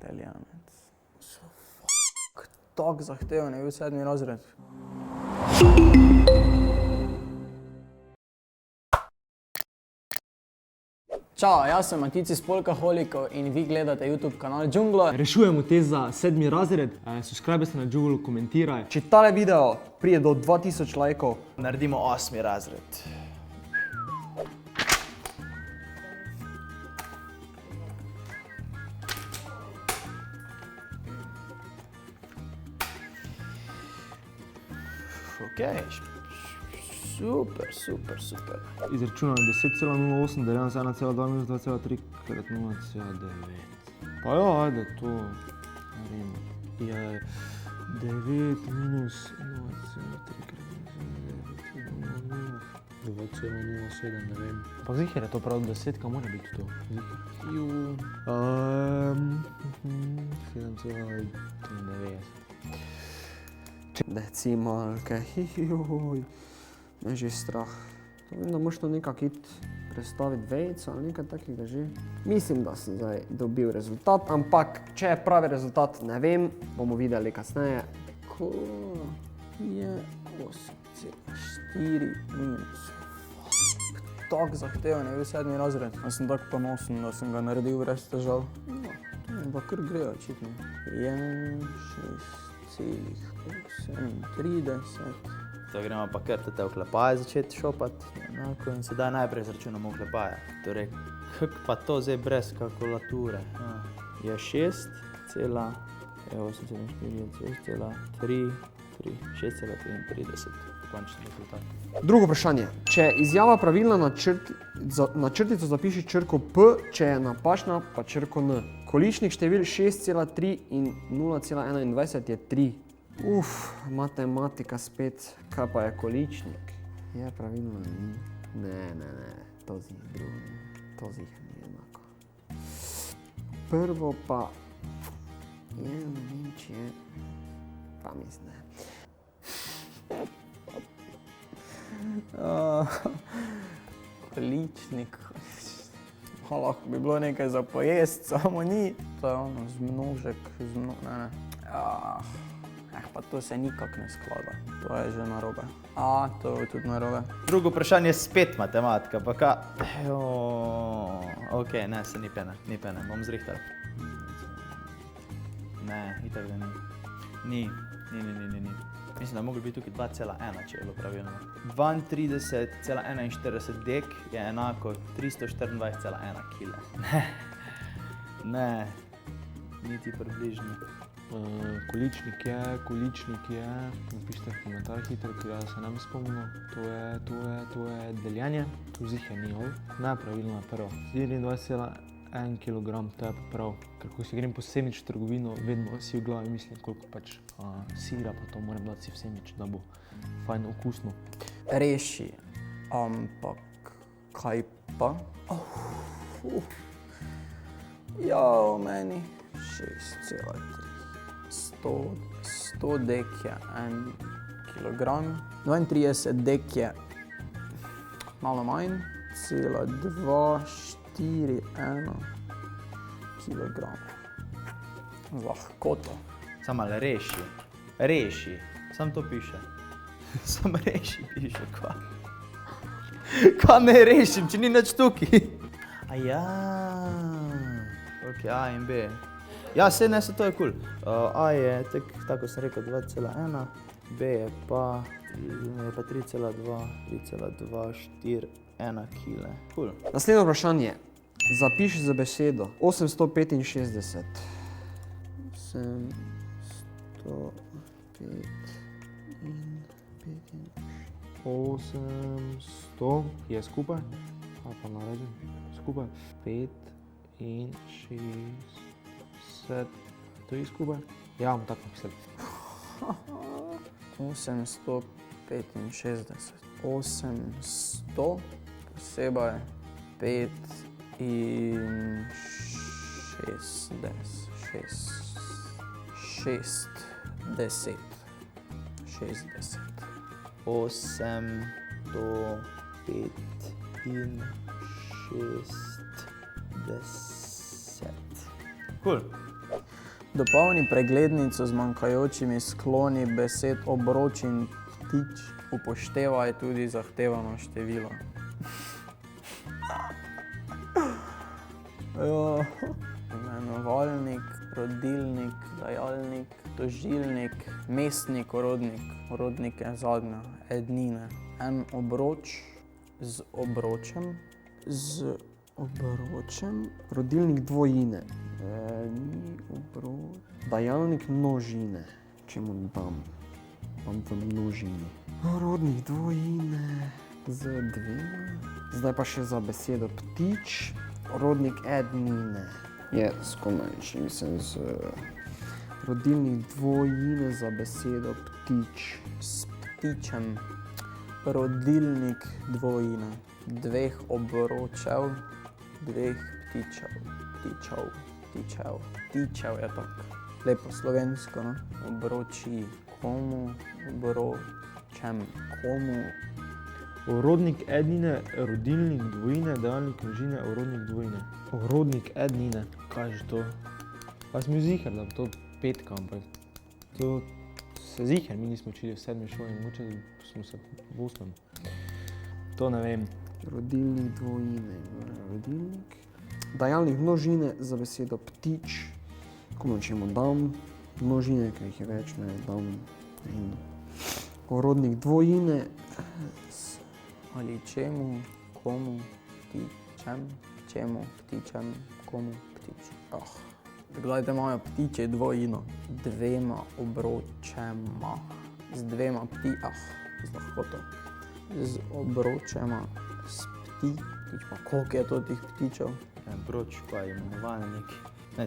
italijanec. Tako zahteven je bil 7. razred. Čau, jaz sem Matici iz Polkaholikov in vi gledate YouTube kanal Džunglo. Rešujemo te za 7. razred, subscribe se na Džunglo, komentiraj. Če tale video pride do 2000 lajkov, Naredimo 8. razred. Okej, super. Izračunam 10,08 deleno z 1,2 minus 2,3 krat 0,9. Pa ja, ajde, to naredimo. Je 9 minus 0,3 krat 0,9, 2,07, ne vem. Pa zihar je to prav, desetka mora biti to. Zihar. 7,93. decimalke, joj, me je že strah. To vem, da moraš to nekako iti predstaviti vejico ali nekaj takega že. Mislim, da sem zdaj dobil rezultat, ampak če je pravi rezultat, ne vem, bomo videli kasneje. Ko je 8,4 minus. Tako zahteven je bil 7. razred. Jaz sem tako ponosen, da sem ga naredil brez težav. No, to mi pa kar gre očitno. Je 6,38. To gremo pa kar te oklepaje začeti šopati. Enako in sedaj najprej zračunamo oklepaje. Torej, kako pa to zdaj brez kalkulature? Je 6,33, končni rezultat. Drugo vprašanje. Če je izjava pravilna, na črtico zapiši črko P, če je napačna, pa črko N. Količnik števil 6,3 in 0,21 je 3. Matematika spet. Kaj pa je količnik? Je pravilno, ni? Ne, to zih drugo. To zih ni enako. Prvo pa je, ne vem, če je, pa mislim, ne. Količnik. Lahko bi bilo nekaj za pojest, samo ni. To je ono zmnožek, ne. Pa to se nikak ne sklada. To je že narobe. To je tudi narobe. Drugo vprašanje je spet matematika, pa ka... Okej, ne, se ni pene, bom zrihtal. Ne, itak da ni. Ni. Mislim, da mogli biti tukaj 2,1, če je bilo pravilno. 32,41 dek je enako 324,1 kile. Ne, niti približno. Količnik je, napište v komentar hitro, ker jaz se ne bi spomnil. To je deljenje, tu zihar ni oj. Nepravilno je prvo. 24,1 kg, to je pa prav. Ker ko si grem po semič v trgovino, vedno si v glavi mislim, koliko pač sira pa to moram dati si v semič, da bo fajn okusno. Reši, ampak kaj pa? Ja, meni 6,3. 100 dek je 1 kilogram, 32 dek je malo manj, 2,41 kilogram. Lahkoto. Samo ali reši, sam to piše. Sam reši piše, kva. Kva ne rešim, če ni nič tukaj. Ok, A in B. Ja, se to je cool. A je, tako sem rekel, 2,1, B je pa 3,241 kile. Cool. Naslednje vprašanje. Zapiši za besedo 865. 800 je skupaj, kaj pa naredim, skupaj, 5 in 60, to je skupaj? Ja, bom tako napisali. 865. 800 posebej 5 in 60. 60. 805 in 60. Cool. Dopolni preglednico z manjkajočimi skloni besed obroč in ptič. Upoštevaj tudi zahtevano število. Imenovalnik, rodilnik, dajalnik, tožilnik, mestnik, orodnik. Orodnik je zadnja, ednine. En obroč z obročem. Z obročem. Rodilnik dvojine. Obroč. Dajalnik množine. Čemu dam? Dam v množini. Rodnik dvojine. Z dvema. Zdaj pa še za besedo ptič. Rodnik ednine. Je skomajši, mislim z... Rodilnik dvojine za besedo ptič. S ptičem. Rodilnik dvojine. Dveh obročev, dveh ptičev. Ptičev je tako lepo slovensko, no? Obroči komu, obročem komu. Orodnik ednine, rodilnik dvojine, dajalnik množine, orodnik dvojine. Orodnik ednine, kaj je to? Pa smo ziher, da to petka, ampak to se ziher, mi nismo učili v 7. šoli, mogoče smo se v 8. To ne vem. Rodilnik dvojine, rodilnik. Dajalnik množine za besedo ptič. Komu čemu dam? Množine, ker jih je več, ne dam. Orodnik dvojine. Ali čemu, komu, ptičem, čemu, ptičem, komu, ptič. Kdaj te imajo ptiče dvojino? Dvema obročema. Z dvema z lahkoto. Z obročema, s ptič pa koliko je to tih ptičev? Obroč pa je imenovalnik. Ne,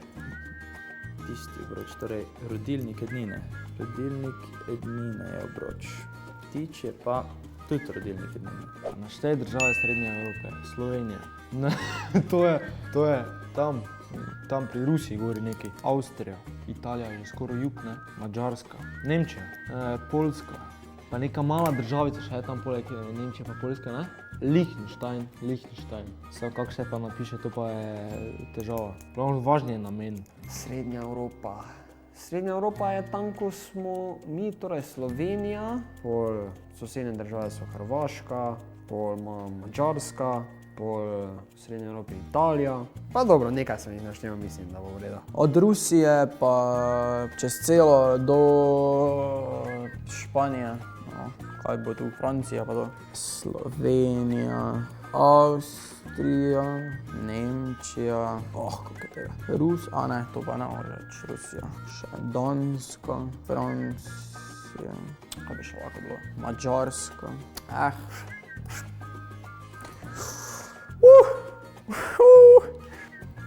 tisti obroč, torej rodilnik ednine. Rodilnik ednine je obroč. Ptič je pa tudi rodilnik ednine. Naštej države Srednje Evrope, Slovenija. To je tam pri Rusiji govori nekaj. Avstrija, Italija je skoraj jug, ne? Madžarska, Nemčija, Poljska. Pa neka mala državica še je tam poleg Nemčije pa Poljska, ne? Liechtenstein. Samo kako se pa napiše, to pa je težava. Važni je namen. Srednja Evropa. Srednja Evropa je tam, ko smo mi, torej Slovenija, pol sosednje države so Hrvaška, pol ima Madžarska, pol v Srednji Evropi Italija. Pa dobro, nekaj sem jih naštel, mislim, da bo v redu. Od Rusije pa čez celo do Španije. No, kaj bo tu? Francija pa to. Slovenija, Avstrija, Nemčija, koliko je tega? Ne, to pa ne more reči, Rusija. Še Danska, Francija, kaj bi še lahko bilo? Madžarska.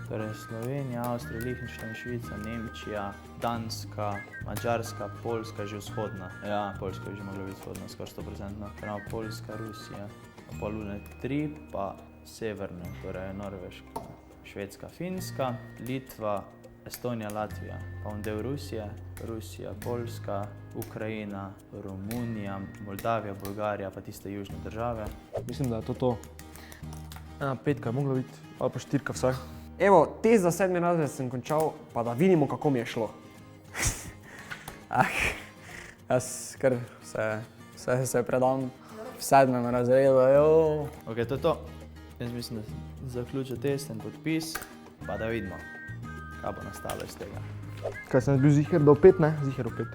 Torej Slovenija, Avstrija, Liechtenstein, Švica, Nemčija, Danska, Madžarska, Poljska že vzhodna. Ja, Poljska je že mogla biti vzhodna, skoraj 100%. Prav Poljska, Rusija, Polune 3, pa severne, torej Norveška, Švedska, Finska, Litva, Estonija, Latvija, pa del Rusije, Rusija, Poljska, Ukrajina, Romunija, Moldavija, Bolgarija, pa tiste južne države. Mislim, da je to. Ena petka je mogla biti, ali pa štirka vsaj. Evo, test za 7. razred sem končal, pa da vidimo, kako mi je šlo. Jaz kar se predam v 7. razredu, Ok, to je to. Jaz mislim, da zaključil test in podpis, pa da vidimo, kaj bo nastalo iz tega. Kaj sem bil ziher do 5, ne? Ziher do 5.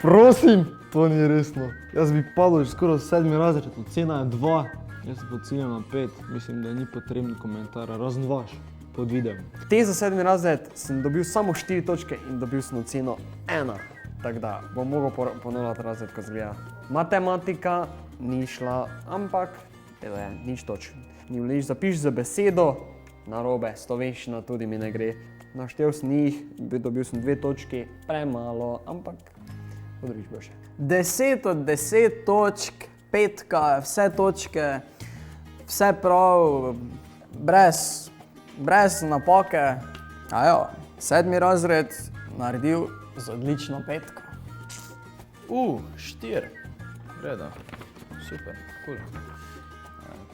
Prosim, to ni resno. Jaz bi padel že skoraj v 7. razred, ocena je 2. Jaz sem ocenil na 5, mislim, da ni potrebni komentar, razen vaš pod videom. Test za 7. razred sem dobil samo 4 točke in dobil sem oceno 1. Tako da bom mogel ponoviti razred, ko zgleda. Matematika ni šla, ampak nič točk. Ni vleč, zapiš za besedo, narobe, slovenščina tudi mi ne gre. Naštel sem jih, dobil sem 2 točke, premalo, ampak podrugiš boljše. 10 od 10 točk, petka, vse točke, vse prav, brez napake. 7. razred naredil z odlično petko. 4. Redo. Super, cool.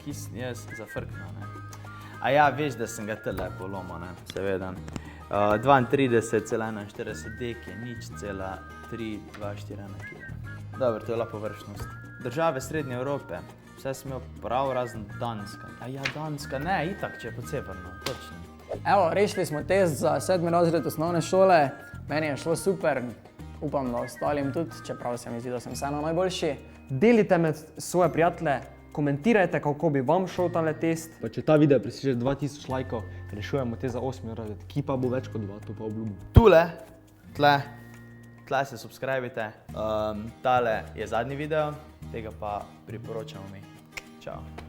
Kis jaz zafrkno, ne. A ja, veš, da sem ga tele poloma, ne, seveda. 32,41 dek je 0,3241 kg. Dobro, to je bila površnost. Države Srednje Evrope, vse sem imel prav razen Danska. A ja, Danska, ne, itak, če je pod severno, točno. Evo, rešili smo test za 7. razred osnovne šole. Meni je šlo super, upam, da ostalim tudi, čeprav se mi zdi, da sem vseeno najboljši. Delite med svoje prijatelje, komentirajte, kako bi vam šel tale test. Pa če ta video preseže 2000 lajkov, rešujemo te za 8. razred, ki pa bo več kot 2, to pa obljubim. Tule se subscribite. Tale je zadnji video, tega pa priporočamo mi. Čau.